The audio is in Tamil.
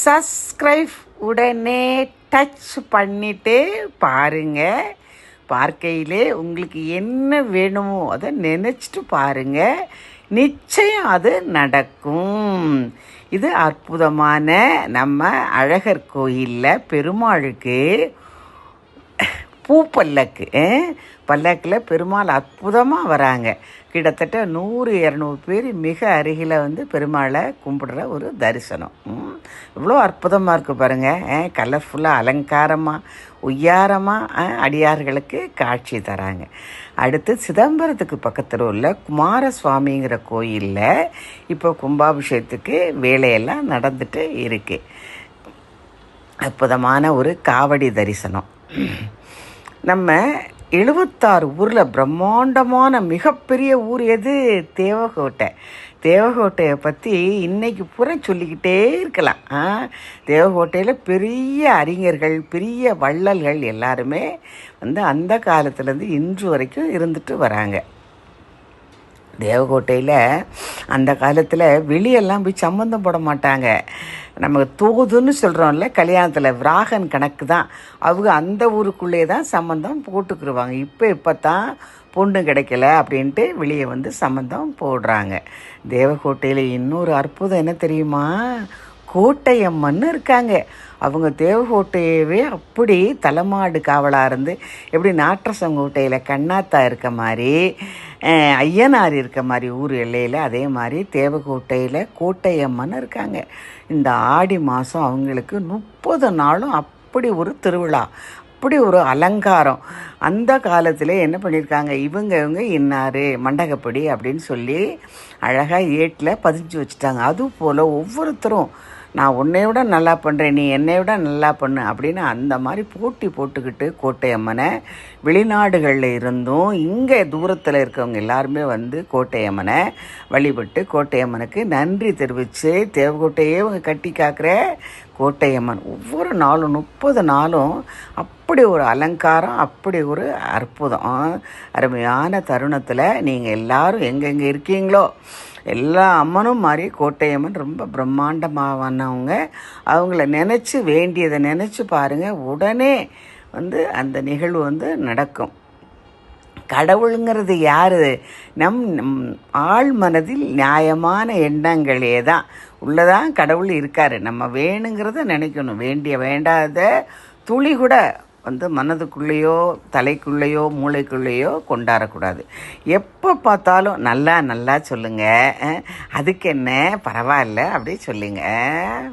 சப்ஸ்கிரைப் உடனே டச் பண்ணிட்டு பாருங்கள். பார்க்கையிலே உங்களுக்கு என்ன வேணுமோ அதை நினச்சிட்டு பாருங்கள், நிச்சயம் அது நடக்கும். இது அற்புதமான நம்ம அழகர் கோயிலில் பெருமாளுக்கு பூப்பல்லக்கு பல்லக்கில் பெருமாள் அற்புதமாக வராங்க. கிட்டத்தட்ட 100-200 பேர் மிக அருகில் பெருமாளை கும்பிடுற ஒரு தரிசனம். இவ்வளோ அற்புதமாக இருக்குது பாருங்கள். கலர்ஃபுல்லாக அலங்காரமாக உய்யாரமாக அடியார்களுக்கு காட்சி தராங்க. அடுத்து சிதம்பரத்துக்கு பக்கத்தில் உள்ள குமாரசுவாமிங்கிற கோயிலில் இப்போ கும்பாபிஷேகத்துக்கு வேலையெல்லாம் நடந்துட்டு இருக்குது. அற்புதமான ஒரு காவடி தரிசனம். நம்ம 76 ஊரில் பிரம்மாண்டமான மிகப்பெரிய ஊர் எது? தேவகோட்டை. தேவகோட்டையை பற்றி இன்றைக்கி பூரா சொல்லிக்கிட்டே இருக்கலாம். தேவகோட்டையில் பெரிய அறிஞர்கள், பெரிய வள்ளல்கள் எல்லாருமே அந்த காலத்துலேருந்து இன்று வரைக்கும் இருந்துட்டு வராங்க. தேவகோட்டையில் அந்த காலத்தில் வெளியெல்லாம் போய் சம்மந்தம் போட மாட்டாங்க. நமக்கு தோதுன்னு சொல்கிறோம்ல, கல்யாணத்தில் விராகன் கணக்கு தான். அவங்க அந்த ஊருக்குள்ளே தான் சம்மந்தம் போட்டுக்கிடுவாங்க. இப்போ தான் பொண்ணு கிடைக்கல அப்படின்ட்டு வெளியே சம்மந்தம் போடுறாங்க. தேவகோட்டையில் இன்னொரு அற்புதம் என்ன தெரியுமா? கோட்டையம்மன்னு இருக்காங்க. அவங்க தேவகோட்டையவே அப்படி தலைமாடு காவலாக இருந்து, எப்படி நாட்டரசங்கோட்டையில் கண்ணாத்தா இருக்க மாதிரி, ஐயனார் இருக்க மாதிரி ஊர் எல்லையில், அதே மாதிரி தேவகோட்டையில் கோட்டையம்மன்னு இருக்காங்க. இந்த ஆடி மாதம் அவங்களுக்கு 30 நாளும் அப்படி ஒரு திருவிழா, அப்படி ஒரு அலங்காரம். அந்த காலத்தில் என்ன பண்ணியிருக்காங்க, இவங்க இன்னார் மண்டகப்படி அப்படின்னு சொல்லி அழகாக ஏட்டில் பதிஞ்சு வச்சுட்டாங்க. அதுபோல் ஒவ்வொருத்தரும் நான் உன்னை விட நல்லா பண்ணுறேன், நீ என்னை விட நல்லா பண்ணு அப்படின்னு அந்த மாதிரி போட்டி போட்டுக்கிட்டு கோட்டையம்மனை வெளிநாடுகளில் இருந்தும் இங்கே தூரத்தில் இருக்கவங்க எல்லாருமே கோட்டையம்மனை வழிபட்டு கோட்டையம்மனுக்கு நன்றி தெரிவித்து தேவகோட்டையே அவங்க கட்டி காக்கிற கோட்டையம்மன் ஒவ்வொரு நாளும் 30 நாளும் அப்படி ஒரு அலங்காரம், அப்படி ஒரு அற்புதம். அருமையான தருணத்தில் நீங்கள் எல்லோரும் எங்கெங்கே இருக்கீங்களோ எல்லா அம்மனும் மாதிரி கோட்டையம்மன் ரொம்ப பிரம்மாண்டமானவங்க. அவங்கள நினச்சி வேண்டியதை நினச்சி பாருங்கள், உடனே அந்த நிகழ்வு நடக்கும். கடவுளுங்கிறது யார்? நம் ஆழ் மனதில் நியாயமான எண்ணங்களே தான் உள்ளதான் கடவுள் இருக்கார். நம்ம வேணுங்கிறத நினைக்கணும். வேண்டாத துளி கூட மனதுக்குள்ளேயோ தலைக்குள்ளேயோ மூளைக்குள்ளேயோ கொண்டாடக்கூடாது. எப்போ பார்த்தாலும் நல்லா சொல்லுங்கள், அதுக்கு என்ன பரவாயில்ல அப்படி சொல்லுங்கள்.